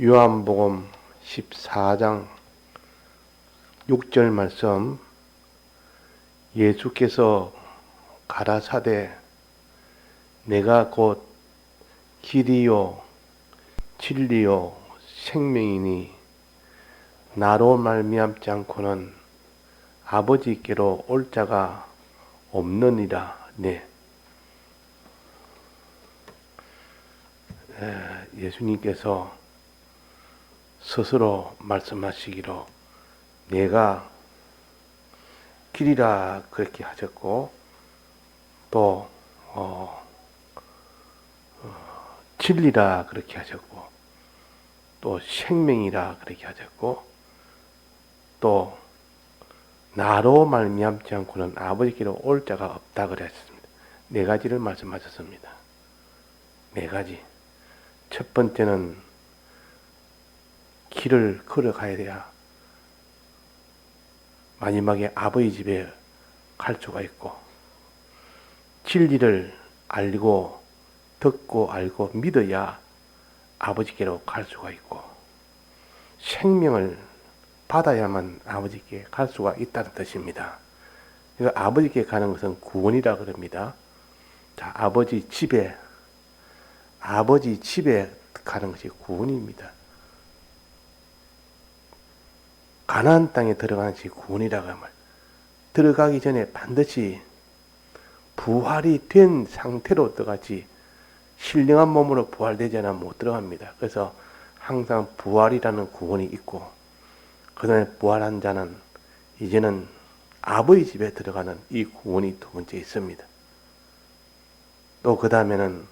요한복음 14장 6절 말씀, 예수께서 가라사대 내가 곧 길이요 진리요 생명이니 나로 말미암지 않고는 아버지께로 올 자가 없느니라. 네. 예수님께서 스스로 말씀하시기로 내가 길이라 그렇게 하셨고 또 진리라 그렇게 하셨고 또 생명이라 그렇게 하셨고 또 나로 말미암지 않고는 아버지께로 올 자가 없다 그랬습니다. 네 가지를 말씀하셨습니다. 네 가지. 첫 번째는 길을 걸어가야 돼야 마지막에 아버지 집에 갈 수가 있고, 진리를 알고 듣고 알고 믿어야 아버지께로 갈 수가 있고, 생명을 받아야만 아버지께 갈 수가 있다는 뜻입니다. 그래서 아버지께 가는 것은 구원이라 그럽니다. 자, 아버지 집에 가는 것이 구원입니다. 가나안 땅에 들어가는 것이 구원이라고 하면 들어가기 전에 반드시 부활이 된 상태로 들어가지 신령한 몸으로 부활되지 않으면 못 들어갑니다. 그래서 항상 부활이라는 구원이 있고 그 다음에 부활한 자는 이제는 아버지 집에 들어가는 이 구원이 두 번째 있습니다. 또 그 다음에는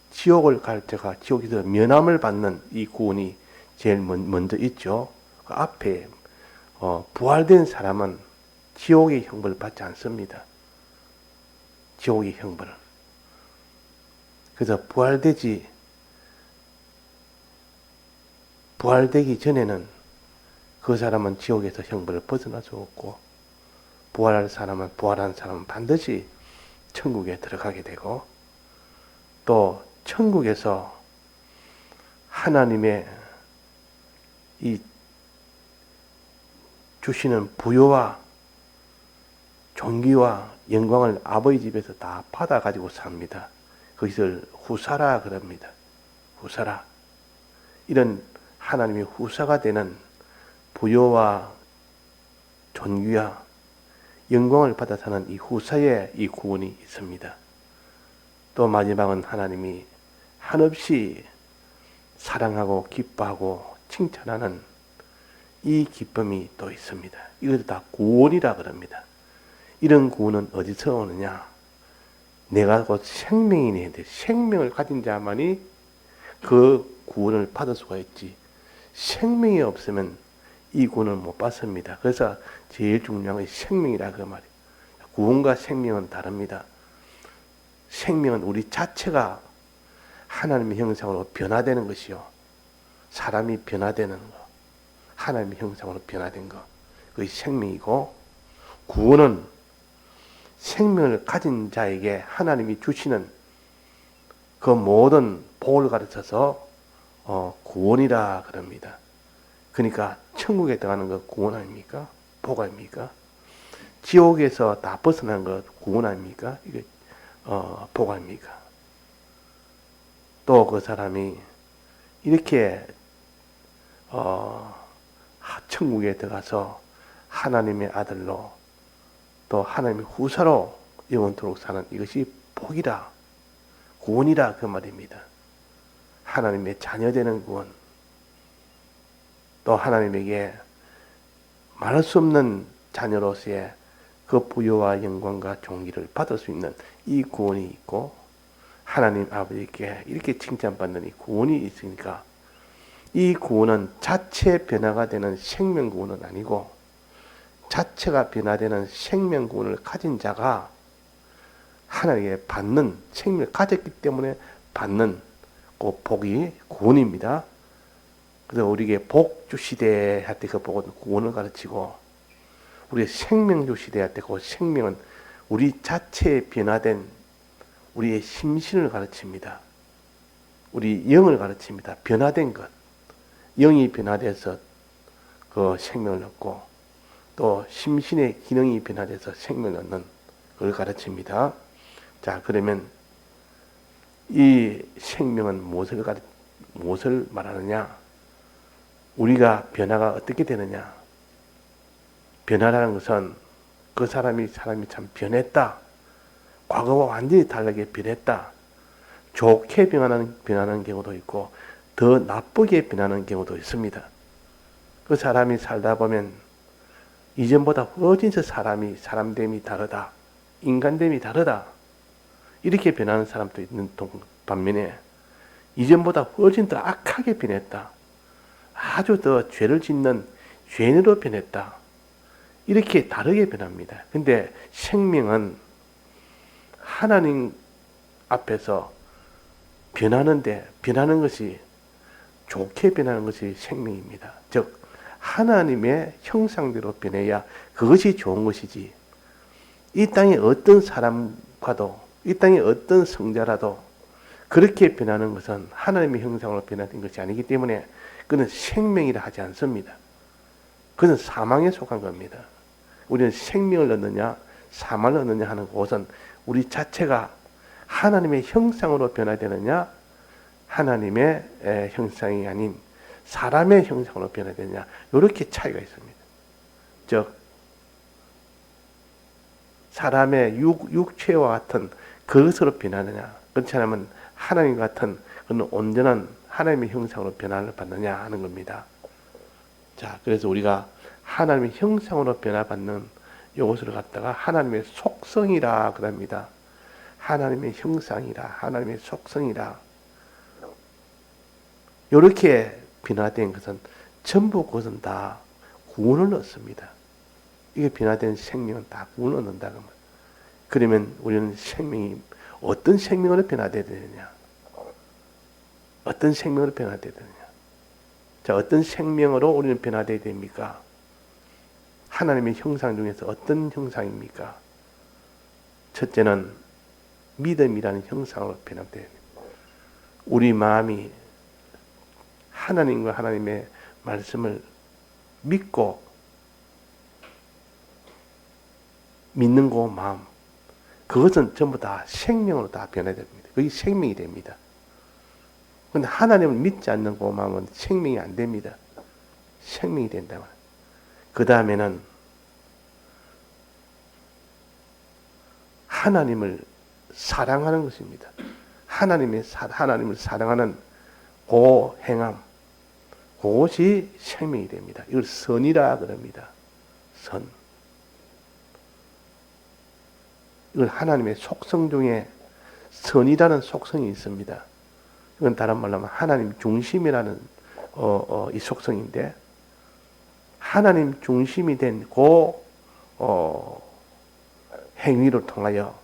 지옥을 갈 때가 지옥에서 면함을 받는 이 구원이 제일 먼저 있죠. 그 앞에 부활된 사람은 지옥의 형벌을 받지 않습니다. 지옥의 형벌을. 그래서 부활되기 전에는 그 사람은 지옥에서 형벌을 벗어날 수 없고 부활한 사람은 반드시 천국에 들어가게 되고 또 천국에서 하나님의 이 주시는 부요와 존귀와 영광을 아버지 집에서 다 받아가지고 삽니다. 그것을 후사라 그럽니다. 후사라. 이런 하나님의 후사가 되는 부요와 존귀와 영광을 받아 사는 이 후사의 이 구원이 있습니다. 또 마지막은 하나님이 한없이 사랑하고 기뻐하고 칭찬하는 이 기쁨이 또 있습니다. 이것도 다 구원이라 그럽니다. 이런 구원은 어디서 오느냐? 내가 곧 생명이니 했는데 생명을 가진 자만이 그 구원을 받을 수가 있지 생명이 없으면 이 구원을 못 받습니다. 그래서 제일 중요한 것이 생명이라 그 말이에요. 구원과 생명은 다릅니다. 생명은 우리 자체가 하나님의 형상으로 변화되는 것이요. 사람이 변화되는 것. 하나님의 형상으로 변화된 것. 그것이 생명이고 구원은 생명을 가진 자에게 하나님이 주시는 그 모든 복을 가르쳐서 구원이라 그럽니다. 그러니까 천국에 들어가는 것 구원 아닙니까? 복 아닙니까? 지옥에서 다 벗어난 것 구원 아닙니까? 이게 복 아닙니까? 또 그 사람이 이렇게 천국에 들어가서 하나님의 아들로 또 하나님의 후사로 영원토록 사는 이것이 복이라 구원이라 그 말입니다. 하나님의 자녀되는 구원 또 하나님에게 말할 수 없는 자녀로서의 그 부요와 영광과 존귀를 받을 수 있는 이 구원이 있고 하나님 아버지께 이렇게 칭찬받는 이 구원이 있으니까 이 구원은 자체 변화가 되는 생명 구원은 아니고 자체가 변화되는 생명 구원을 가진 자가 하나님께 받는 생명을 가졌기 때문에 받는 그 복이 구원입니다. 그래서 우리에게 복 주시되 할 때 그 복은 구원을 가르치고 우리 생명 주시되 할 때 그 생명은 우리 자체에 변화된 우리의 심신을 가르칩니다. 우리 영을 가르칩니다. 변화된 것. 영이 변화돼서 그 생명을 얻고 또 심신의 기능이 변화돼서 생명을 얻는 걸 가르칩니다. 자, 그러면 이 생명은 무엇을 말하느냐? 우리가 변화가 어떻게 되느냐? 변화라는 것은 그 사람이 참 변했다. 과거와 완전히 다르게 변했다. 좋게 변하는 경우도 있고 더 나쁘게 변하는 경우도 있습니다. 그 사람이 살다 보면 이전보다 훨씬 더 사람됨이 다르다. 인간됨이 다르다. 이렇게 변하는 사람도 있는 반면에 이전보다 훨씬 더 악하게 변했다. 아주 더 죄를 짓는 죄인으로 변했다. 이렇게 다르게 변합니다. 근데 생명은 하나님 앞에서 변하는 것이 좋게 변하는 것이 생명입니다. 즉 하나님의 형상대로 변해야 그것이 좋은 것이지, 이 땅의 어떤 사람과도 이 땅의 어떤 성자라도 그렇게 변하는 것은 하나님의 형상으로 변화된 것이 아니기 때문에 그는 생명이라 하지 않습니다. 그는 사망에 속한 겁니다. 우리는 생명을 얻느냐 사망을 얻느냐 하는 것은 우리 자체가 하나님의 형상으로 변화되느냐 하나님의 형상이 아닌 사람의 형상으로 변화되느냐, 이렇게 차이가 있습니다. 즉 사람의 육체와 같은 그것으로 변하느냐, 그렇지 않으면 하나님 같은 그런 온전한 하나님의 형상으로 변화를 받느냐 하는 겁니다. 자, 그래서 우리가 하나님의 형상으로 변화받는 이것을 갖다가 하나님의 속성이라 그럽니다. 하나님의 형상이라, 하나님의 속성이라. 이렇게 변화된 것은 전부 그것은 다 구원을 얻습니다. 이게 변화된 생명은 다 구원을 얻는다. 그러면 우리는 생명이 어떤 생명으로 변화되어야 되느냐? 어떤 생명으로 변화되어야 되느냐? 자, 어떤 생명으로 우리는 변화되어야 됩니까? 하나님의 형상 중에서 어떤 형상입니까? 첫째는 믿음이라는 형상으로 변화되어야 됩니다. 우리 마음이 하나님과 하나님의 말씀을 믿고 믿는 그 마음, 그것은 전부 다 생명으로 다 변화됩니다. 그게 생명이 됩니다. 그런데 하나님을 믿지 않는 그 마음은 생명이 안 됩니다. 생명이 된다면 그 다음에는 하나님을 사랑하는 것입니다. 하나님을 사랑하는 그 행함, 그것이 생명이 됩니다. 이걸 선이라 그럽니다. 선. 이걸 하나님의 속성 중에 선이라는 속성이 있습니다. 이건 다른 말로 하면 하나님 중심이라는 이 속성인데, 하나님 중심이 된 그 행위를 통하여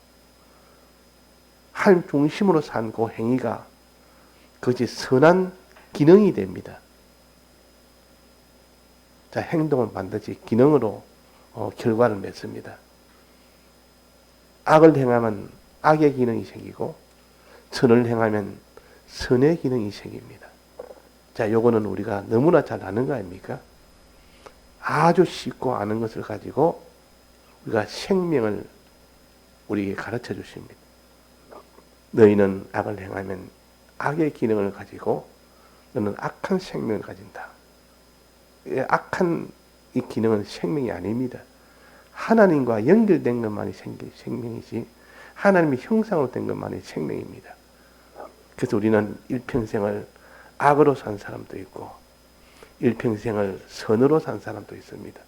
하나님 중심으로 산 그 행위가 그것이 선한 기능이 됩니다. 자, 행동은 반드시 기능으로 결과를 맺습니다. 악을 행하면 악의 기능이 생기고 선을 행하면 선의 기능이 생깁니다. 자, 요거는 우리가 너무나 잘 아는 거 아닙니까? 아주 쉽고 아는 것을 가지고 우리가 생명을 우리에게 가르쳐 주십니다. 너희는 악을 행하면 악의 기능을 가지고 너는 악한 생명을 가진다. 악한 이 기능은 생명이 아닙니다. 하나님과 연결된 것만이 생명이지 하나님의 형상으로 된 것만이 생명입니다. 그래서 우리는 일평생을 악으로 산 사람도 있고 일평생을 선으로 산 사람도 있습니다.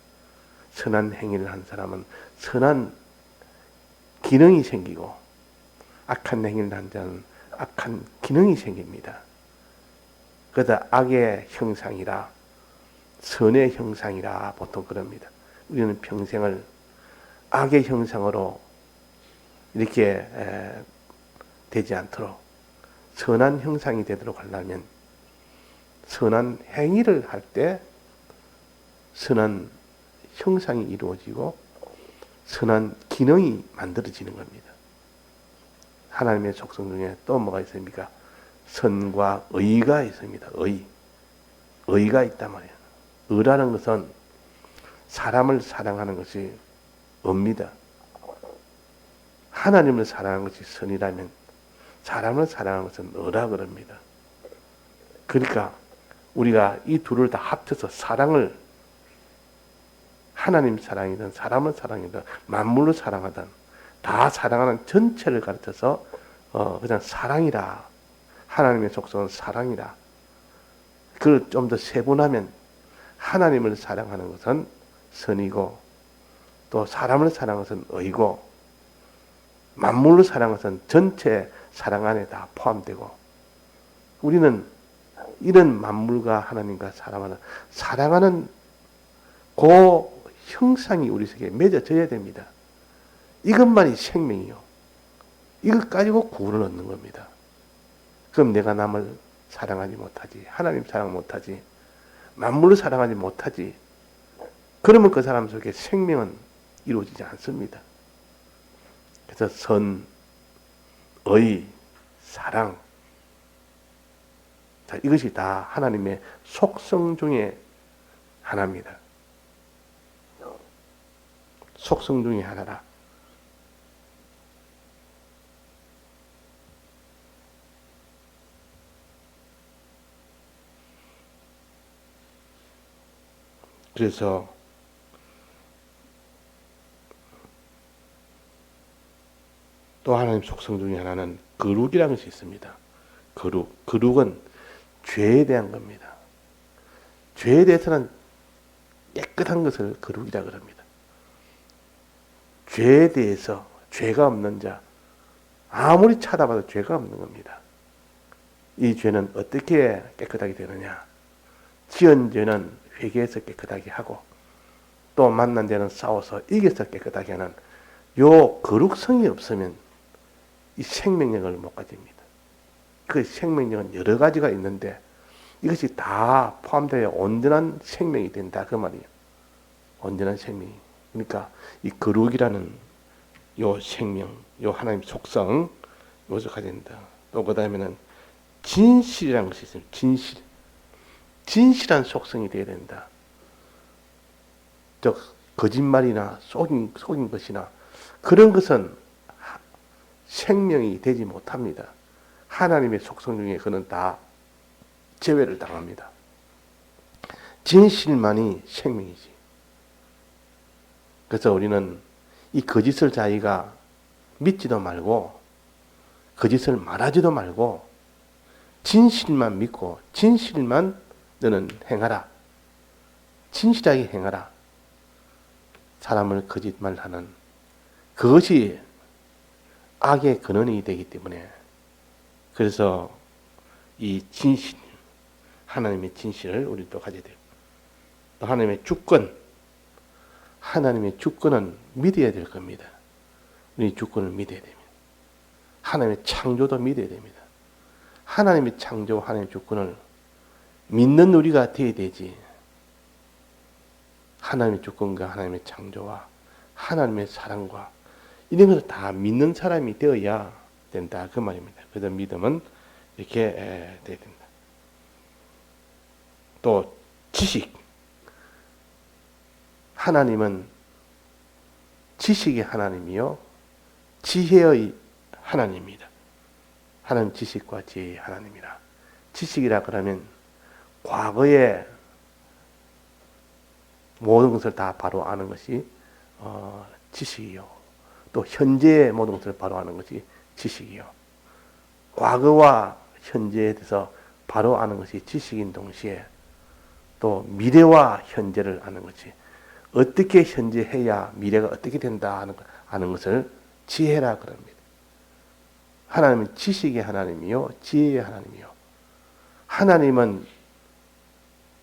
선한 행위를 한 사람은 선한 기능이 생기고 악한 행위를 한 자는 악한 기능이 생깁니다. 그러다 악의 형상이라 선의 형상이라 보통 그럽니다. 우리는 평생을 악의 형상으로 이렇게 되지 않도록 선한 형상이 되도록 하려면 선한 행위를 할 때 선한 형상이 이루어지고 선한 기능이 만들어지는 겁니다. 하나님의 속성 중에 또 뭐가 있습니까? 선과 의가 있습니다. 의가 있단 말이에요. 의라는 것은 사람을 사랑하는 것이 의입니다. 하나님을 사랑하는 것이 선이라면 사람을 사랑하는 것은 의라 그럽니다. 그러니까 우리가 이 둘을 다 합쳐서 사랑을, 하나님 사랑이든 사람을 사랑이든 만물을 사랑하든 다 사랑하는 전체를 가르쳐서 그냥 사랑이라, 하나님의 속성은 사랑이라. 그걸 좀 더 세분하면 하나님을 사랑하는 것은 선이고, 또 사람을 사랑하는 것은 의고, 만물을 사랑하는 것은 전체 사랑 안에 다 포함되고, 우리는 이런 만물과 하나님과 사랑하는 그 형상이 우리 속에 맺어져야 됩니다. 이것만이 생명이요. 이것 가지고 구원을 얻는 겁니다. 그럼 내가 남을 사랑하지 못하지, 하나님 사랑 못하지, 만물을 사랑하지 못하지, 그러면 그 사람 속에 생명은 이루어지지 않습니다. 그래서 선, 의, 사랑, 자, 이것이 다 하나님의 속성 중에 하나입니다. 속성 중에 하나라. 그래서 또 하나님 속성 중에 하나는 거룩이라는 것이 있습니다. 거룩은 죄에 대한 겁니다. 죄에 대해서는 깨끗한 것을 거룩이라 그럽니다. 죄에 대해서 죄가 없는 자, 아무리 찾아봐도 죄가 없는 겁니다. 이 죄는 어떻게 깨끗하게 되느냐? 지은 죄는 회개해서 깨끗하게 하고, 또 만난 죄는 싸워서 이겨서 깨끗하게 하는 요 거룩성이 없으면 이 생명력을 못 가집니다. 그 생명력은 여러 가지가 있는데 이것이 다 포함되어 온전한 생명이 된다 그 말이에요. 온전한 생명이. 그러니까 이 거룩이라는 요 생명, 요 하나님 속성, 이것을 가져야 된다. 또 그 다음에는 진실이라는 것이 있습니다. 진실한 속성이 되어야 된다. 거짓말이나 속인 것이나 그런 것은 생명이 되지 못합니다. 하나님의 속성 중에 그는 다 제외를 당합니다. 진실만이 생명이지. 그래서 우리는 이 거짓을 자기가 믿지도 말고 거짓을 말하지도 말고 진실만 믿고 진실만 너는 행하라. 진실하게 행하라. 사람을 거짓말하는 그것이 악의 근원이 되기 때문에, 그래서 이 진실, 하나님의 진실을 우리도 가져야 돼요. 또 하나님의 주권, 하나님의 주권은 믿어야 될 겁니다. 우리 주권을 믿어야 됩니다. 하나님의 창조도 믿어야 됩니다. 하나님의 창조, 하나님의 주권을 믿는 우리가 되어야 되지. 하나님의 주권과 하나님의 창조와 하나님의 사랑과 이런 것을 다 믿는 사람이 되어야 된다 그 말입니다. 그래서 믿음은 이렇게 되어야 된다. 또 지식, 하나님은 지식의 하나님이요 지혜의 하나님입니다. 하나님 지식과 지혜의 하나님이라. 지식이라 그러면 과거의 모든 것을 다 바로 아는 것이 지식이요. 또 현재의 모든 것을 바로 아는 것이 지식이요. 과거와 현재에 대해서 바로 아는 것이 지식인 동시에 또 미래와 현재를 아는 것이, 어떻게 현재 해야 미래가 어떻게 된다 아는 것을 지혜라 그럽니다. 하나님은 지식의 하나님이요 지혜의 하나님이요. 하나님은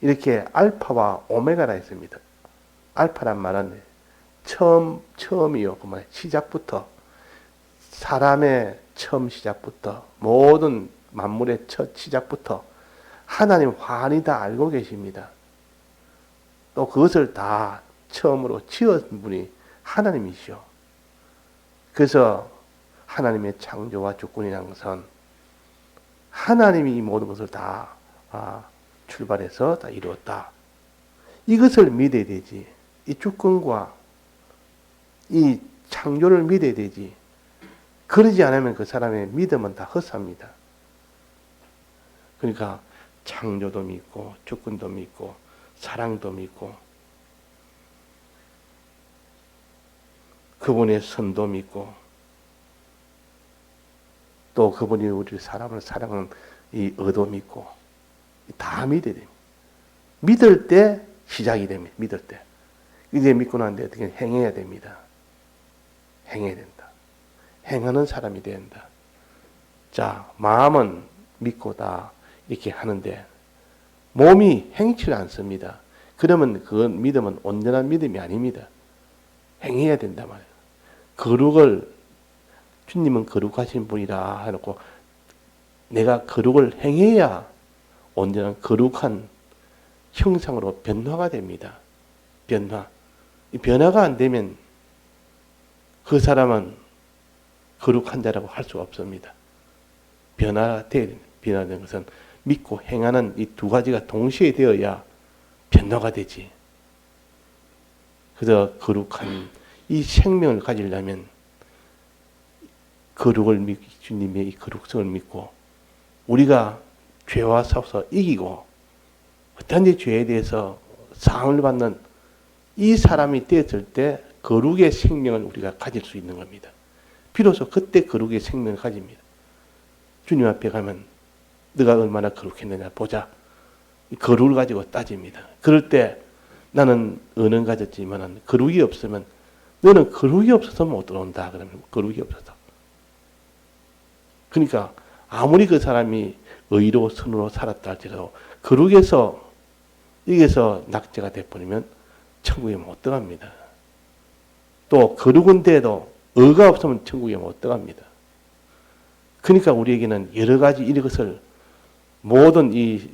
이렇게 알파와 오메가라 했습니다. 알파란 말은 처음이요. 그 말 시작부터, 사람의 처음 시작부터, 모든 만물의 첫 시작부터 하나님 환히 다 알고 계십니다. 또 그것을 다 처음으로 지은 분이 하나님이시오. 그래서 하나님의 창조와 주권이라는 것은 하나님이 이 모든 것을 다 출발해서 다 이루었다. 이것을 믿어야 되지. 이 주권과 이 창조를 믿어야 되지. 그러지 않으면 그 사람의 믿음은 다 헛삽니다. 그러니까 창조도 믿고 주권도 믿고 사랑도 믿고 그분의 선도 믿고 또 그분이 우리 사람을 사랑하는 이 의도 믿고 다 믿어야 됩니다. 믿을 때 시작이 됩니다. 믿을 때. 이제 믿고 난 뒤에 어떻게 행해야 됩니다. 행해야 된다. 행하는 사람이 된다. 자, 마음은 믿고 다 이렇게 하는데 몸이 행치를 않습니다. 그러면 그 믿음은 온전한 믿음이 아닙니다. 행해야 된단 말이에요. 거룩을 주님은 거룩하신 분이라 해놓고 내가 거룩을 행해야 온전한 거룩한 형상으로 변화가 됩니다. 변화. 이 변화가 안 되면 그 사람은 거룩한 자라고 할 수가 없습니다. 변화돼야 됩니다. 변화되는 것은 믿고 행하는 이 두 가지가 동시에 되어야 변화가 되지. 그래서 거룩한 이 생명을 가지려면 거룩을 믿고 주님의 이 거룩성을 믿고 우리가 죄와 싸워서 이기고 어떤 죄에 대해서 상을 받는 이 사람이 되었을 때 거룩의 생명을 우리가 가질 수 있는 겁니다. 비로소 그때 거룩의 생명을 가집니다. 주님 앞에 가면 너가 얼마나 거룩했느냐 보자. 거룩을 가지고 따집니다. 그럴 때 나는 은은 가졌지만 거룩이 없으면 너는 거룩이 없어서 못 들어온다. 그러면 거룩이 없어서. 그러니까 아무리 그 사람이 의로 선으로 살았다 할지라도 거룩에서 여기서 낙제가 돼버리면 천국에 못 들어갑니다. 또 거룩인데도 의가 없으면 천국에 못 들어갑니다. 그러니까 우리에게는 여러 가지 이것을 모든 이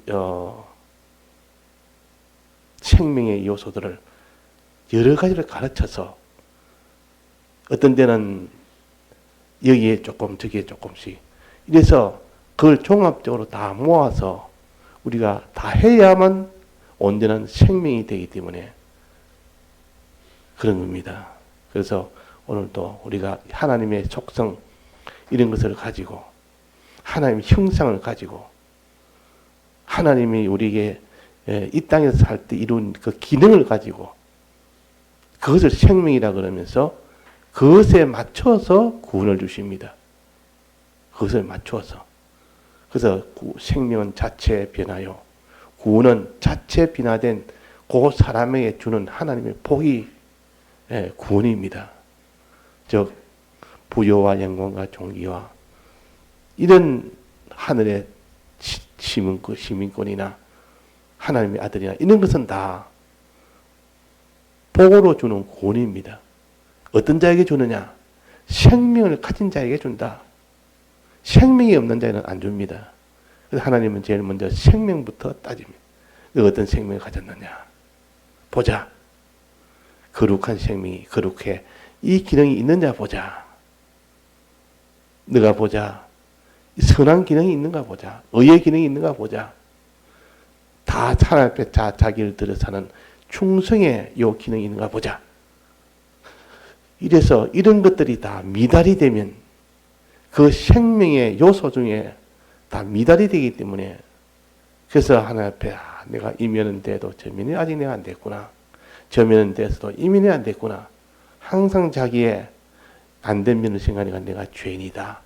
생명의 요소들을 여러 가지를 가르쳐서 어떤 데는 여기에 조금 저기에 조금씩 이래서 그걸 종합적으로 다 모아서 우리가 다 해야만 온전한 생명이 되기 때문에 그런 겁니다. 그래서 오늘도 우리가 하나님의 속성 이런 것을 가지고 하나님의 형상을 가지고 하나님이 우리에게 이 땅에서 살 때 이룬 그 기능을 가지고 그것을 생명이라 그러면서 그것에 맞춰서 구원을 주십니다. 그것을 맞춰서. 그래서 생명은 자체 변하여 구원은 자체 변화된 그 사람에게 주는 하나님의 복이 구원입니다. 즉 부여와 영광과 존귀와 이런 하늘의 시민권이나 하나님의 아들이나 이런 것은 다 복으로 주는 구원입니다. 어떤 자에게 주느냐? 생명을 가진 자에게 준다. 생명이 없는 자에는 안 줍니다. 그래서 하나님은 제일 먼저 생명부터 따집니다. 너가 어떤 생명을 가졌느냐? 보자. 거룩한 생명이 거룩해. 이 기능이 있는 자 보자. 너가 보자. 선한 기능이 있는가 보자. 의의 기능이 있는가 보자. 다 하나님 앞에 자기를 들어 사는 충성의 요 기능이 있는가 보자. 이래서 이런 것들이 다 미달이 되면 그 생명의 요소 중에 다 미달이 되기 때문에 그래서 하나님 앞에 내가 이면은 돼도 저면이 아직 내가 안 됐구나. 저면은 돼서도 이면이 안 됐구나. 항상 자기의 안 된 면을 생각하니까 내가 죄인이다.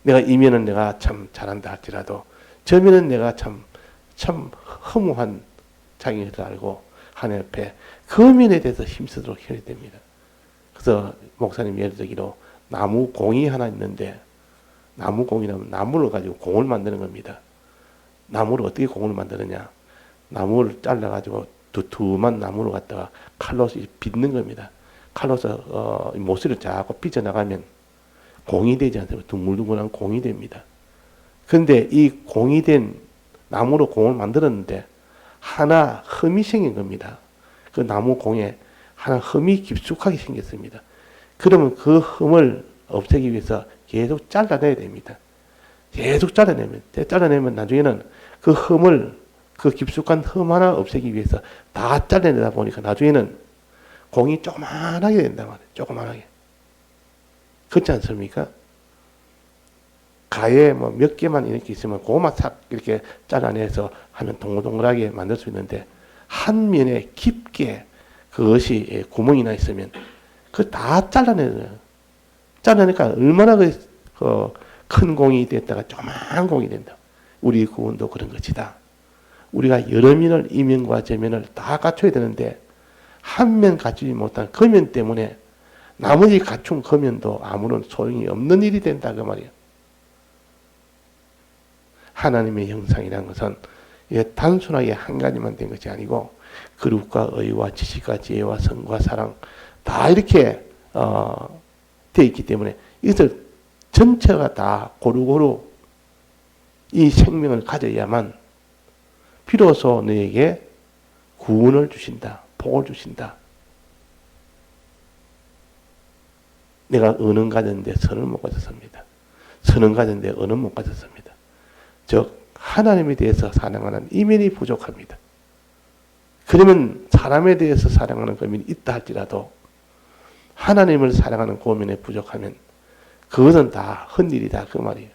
내가 이면은 내가 참 잘한다 할지라도 저면은 내가 참 허무한 자기인 줄 알고 하나님 앞에 그 면에 대해서 힘쓰도록 해야 됩니다. 그래서 목사님 예를 들기로 나무 공이 하나 있는데 나무 공이라면 나무를 가지고 공을 만드는 겁니다. 나무를 어떻게 공을 만드느냐? 나무를 잘라가지고 두툼한 나무를 갖다가 칼로 빚는 겁니다. 칼로서 모서리를 자꾸 빚어나가면 공이 되지 않습니까? 둥글둥글한 공이 됩니다. 그런데 이 공이 된 나무로 공을 만들었는데 하나 흠이 생긴 겁니다. 그 나무 공에 하나 흠이 깊숙하게 생겼습니다. 그러면 그 흠을 없애기 위해서 계속 잘라내야 됩니다. 계속 잘라내면 나중에는 그 흠을, 그 깊숙한 흠 하나 없애기 위해서 다 잘라내다 보니까 나중에는 공이 조그만하게 된단 말이에요. 조그만하게. 그렇지 않습니까? 가에 뭐 몇 개만 이렇게 있으면 그것만 싹 이렇게 잘라내서 하면 동글동글하게 만들 수 있는데, 한 면에 깊게 그것이 구멍이 나 있으면 그 다 잘라내요. 잘라내니까 얼마나 큰 공이 됐다가 조그만 공이 된다. 우리 구원도 그런 것이다. 우리가 여러 면을, 이면과 저면을 다 갖춰야 되는데 한 면 갖추지 못한 그 면 때문에 나머지 갖춘 그 면도 아무런 소용이 없는 일이 된다 그 말이에요. 하나님의 형상이라는 것은 이게 단순하게 한 가지만 된 것이 아니고 거룩과 의와 지식과 지혜와 성과 사랑 다 이렇게 되어 있기 때문에 이것을 전체가 다 고루고루 이 생명을 가져야만 비로소 너에게 구원을 주신다. 복을 주신다. 내가 은은 가졌는데 선을 못 가졌습니다. 선은 가졌는데 은은 못 가졌습니다. 즉 하나님에 대해서 사랑하는 이면이 부족합니다. 그러면 사람에 대해서 사랑하는 고민이 있다 할지라도 하나님을 사랑하는 고민에 부족하면 그것은 다 헛일이다 그 말이에요.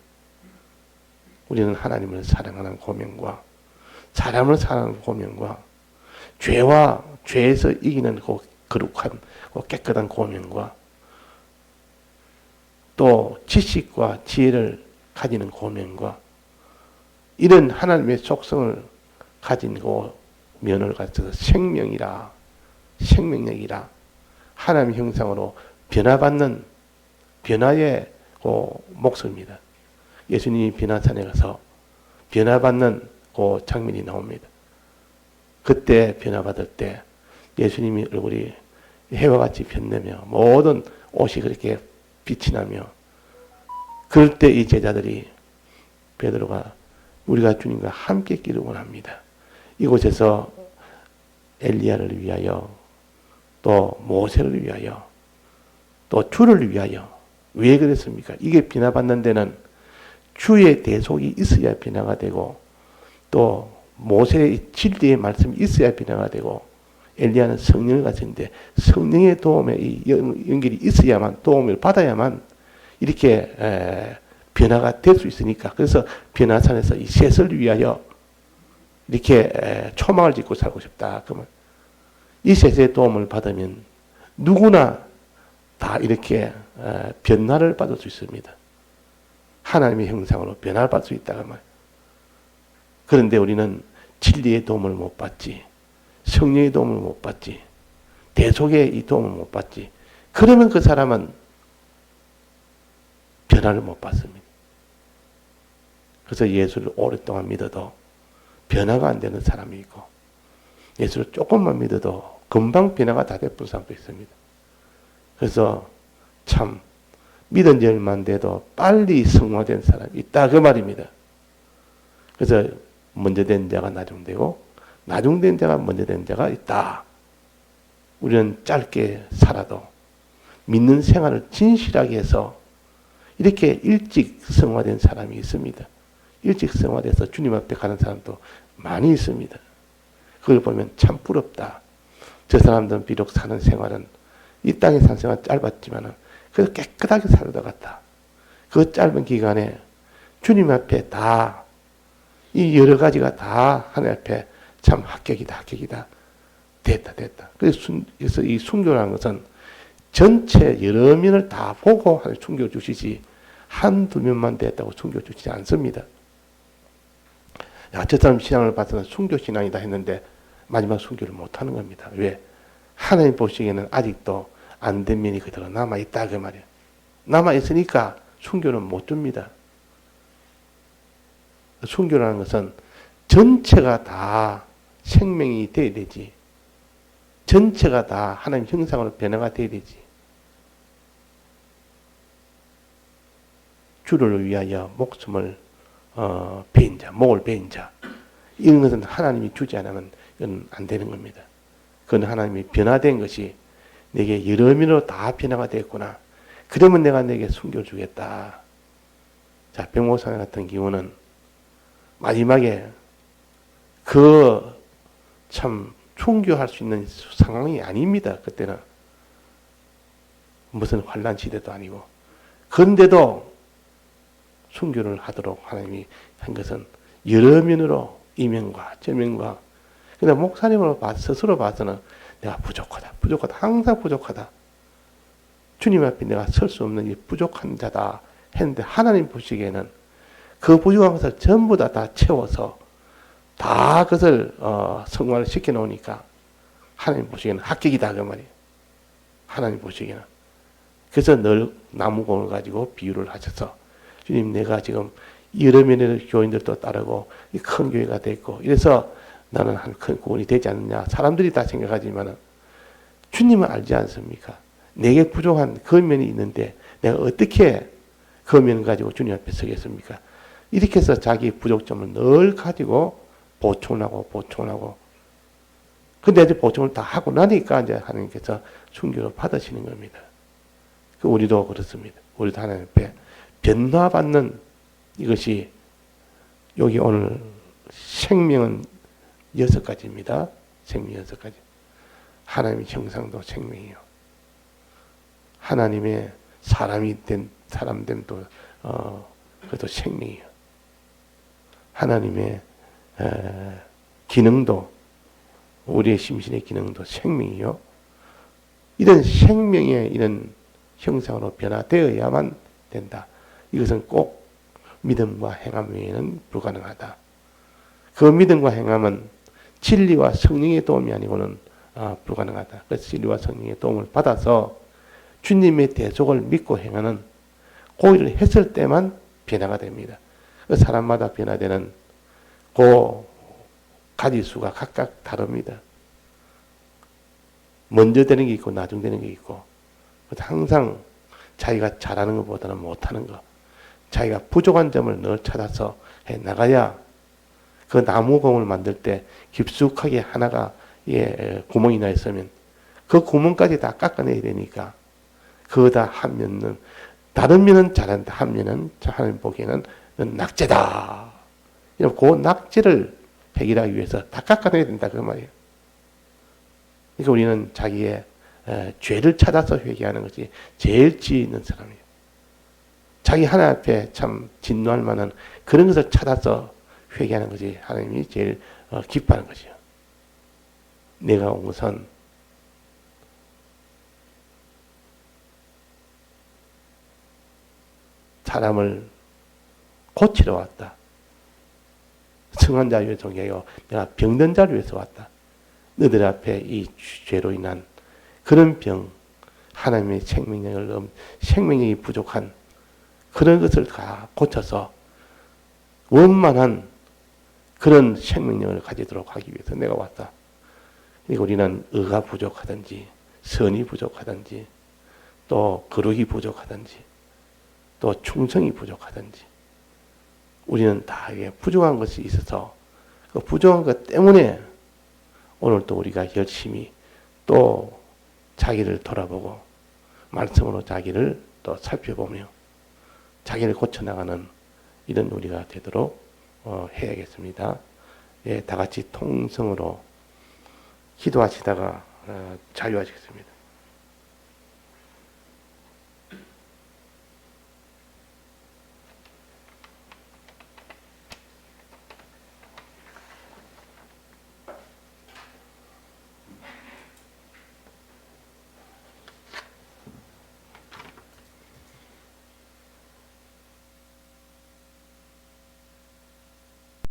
우리는 하나님을 사랑하는 고민과 사람을 사랑하는 고민과 죄와 죄에서 이기는 그 거룩한 그 깨끗한 고민과 또 지식과 지혜를 가지는 고민과 이런 하나님의 속성을 가진 그 면을 가져서 생명이라 생명력이라 하나님의 형상으로 변화받는 변화의 그 목소리입니다. 예수님이 변화산에 가서 변화받는 그 장면이 나옵니다. 그때 변화받을 때 예수님이 얼굴이 해와 같이 변내며 모든 옷이 그렇게 빛이 나며 그럴 때 이 제자들이 베드로가 우리가 주님과 함께 있기를 원합니다. 이곳에서 엘리야를 위하여 또 모세를 위하여 또 주를 위하여 왜 그랬습니까? 이게 변화받는 데는 주의 대속이 있어야 변화가 되고 또 모세의 진리의 말씀이 있어야 변화가 되고 엘리야는 성령을 가졌는데 성령의 도움에 이 연결이 있어야만 도움을 받아야만 이렇게 변화가 될 수 있으니까 그래서 변화산에서 이 셋을 위하여 이렇게 초막을 짓고 살고 싶다. 그러면 이 셋의 도움을 받으면 누구나 다 이렇게 변화를 받을 수 있습니다. 하나님의 형상으로 변화를 받을 수 있다. 그런데 우리는 진리의 도움을 못 받지. 성령의 도움을 못 받지. 대속의 이 도움을 못 받지. 그러면 그 사람은 변화를 못 받습니다. 그래서 예수를 오랫동안 믿어도 변화가 안 되는 사람이 있고 예수를 조금만 믿어도 금방 변화가 다 돼버린 사람도 있습니다. 그래서 참 믿은 지 얼마 안 돼도 빨리 성화된 사람이 있다 그 말입니다. 그래서 먼저 된 자가 나중되고 나중된 자가 먼저 된 자가 있다. 우리는 짧게 살아도 믿는 생활을 진실하게 해서 이렇게 일찍 성화된 사람이 있습니다. 일찍 성화돼서 주님 앞에 가는 사람도 많이 있습니다. 그걸 보면 참 부럽다. 저 사람들은 비록 사는 생활은 이 땅에 산 생활은 짧았지만 그래도 깨끗하게 살다 갔다. 그 짧은 기간에 주님 앞에 다 이 여러 가지가 다 하나님 앞에 참 합격이다. 됐다. 그래서 이 순교라는 것은 전체 여러 면을 다 보고 순교 주시지 한두 면만 됐다고 순교 주시지 않습니다. 야, 저 사람 신앙을 봐서는 순교신앙이다 했는데 마지막 순교를 못하는 겁니다. 왜? 하나님 보시기에는 아직도 안 된 면이 그대로 남아있다 그 말이에요. 남아있으니까 순교는 못 줍니다. 순교라는 것은 전체가 다 생명이 돼야 되지. 전체가 다 하나님 형상으로 변화가 돼야 되지. 주를 위하여 목숨을 베인 자, 목을 베인 자. 이런 것은 하나님이 주지 않으면 이건 안 되는 겁니다. 그건 하나님이 변화된 것이 내게 여러 면으로 다 변화가 됐구나. 그러면 내가 내게 숨겨주겠다. 자, 백목사 같은 경우는 마지막에 그 참 순교할 수 있는 상황이 아닙니다. 그때는 무슨 환난 시대도 아니고. 그런데도 순교를 하도록 하나님이 한 것은 여러 면으로 이면과 저면과. 근데 목사님으로 스스로 봐서는 내가 부족하다, 항상 부족하다. 주님 앞에 내가 설 수 없는 이 부족한 자다 했는데 하나님 보시기에는 그 부족한 것을 전부 다 채워서 다 그것을 성화를 시켜 놓으니까 하나님 보시기에는 합격이다 그 말이에요. 하나님 보시기에는. 그래서 늘 나무공을 가지고 비유를 하셔서 주님 내가 지금 여러 면의 교인들도 따르고 큰 교회가 됐고 이래서 나는 한 큰 구원이 되지 않느냐 사람들이 다 생각하지만 주님은 알지 않습니까? 내게 부족한 그 면이 있는데 내가 어떻게 그 면을 가지고 주님 앞에 서겠습니까? 이렇게 해서 자기 부족점을 늘 가지고 보충을 하고 근데 이제 보충을 다 하고 나니까 이제 하나님께서 순교를 받으시는 겁니다. 우리도 그렇습니다. 우리도 하나님 앞에 변화받는 이것이 여기 오늘 생명은 6가지입니다. 생명 6가지. 하나님의 형상도 생명이요. 하나님의 사람됨도 그것도 생명이요. 하나님의 기능도 우리의 심신의 기능도 생명이요. 이런 생명의 이런 형상으로 변화되어야만 된다. 이것은 꼭 믿음과 행함 외에는 불가능하다. 그 믿음과 행함은 진리와 성령의 도움이 아니고는 불가능하다. 그래서 진리와 성령의 도움을 받아서 주님의 대속을 믿고 행하는 고의를 했을 때만 변화가 됩니다. 그 사람마다 변화되는 그 가지수가 각각 다릅니다. 먼저 되는 게 있고 나중 되는 게 있고 항상 자기가 잘하는 것보다는 못하는 것 자기가 부족한 점을 늘 찾아서 해 나가야 그 나무공을 만들 때 깊숙하게 하나가 구멍이 나 있으면 그 구멍까지 다 깎아내야 되니까 그거다 한 면은 다른 면은 잘한다 한 면은 하나님 보기에는 낙제다. 그 낙제를 해결하기 위해서 다 깎아내야 된다 그 말이에요. 그러니까 우리는 자기의 죄를 찾아서 회개하는 것이 제일 지혜 있는 사람이에요. 자기 하나님 앞에 참 진노할 만한 그런 것을 찾아서 회개하는 것이 하나님이 제일 기뻐하는 것이요. 내가 온 것은 사람을 고치러 왔다. 성한 자를 위해서 온 게 아니고 내가 병든 자를 위해서 왔다. 너들 앞에 이 죄로 인한 그런 병, 하나님의 생명력이 부족한 그런 것을 다 고쳐서 원만한 그런 생명력을 가지도록 하기 위해서 내가 왔다. 그러니까 우리는 의가 부족하든지 선이 부족하든지 또 거룩이 부족하든지 또 충성이 부족하든지 우리는 다 부족한 것이 있어서 그 부족한 것 때문에 오늘 또 우리가 열심히 또 자기를 돌아보고 말씀으로 자기를 또 살펴보며 자기를 고쳐나가는 이런 우리가 되도록 해야겠습니다. 다 같이 통성으로 기도하시다가 자유하시겠습니다.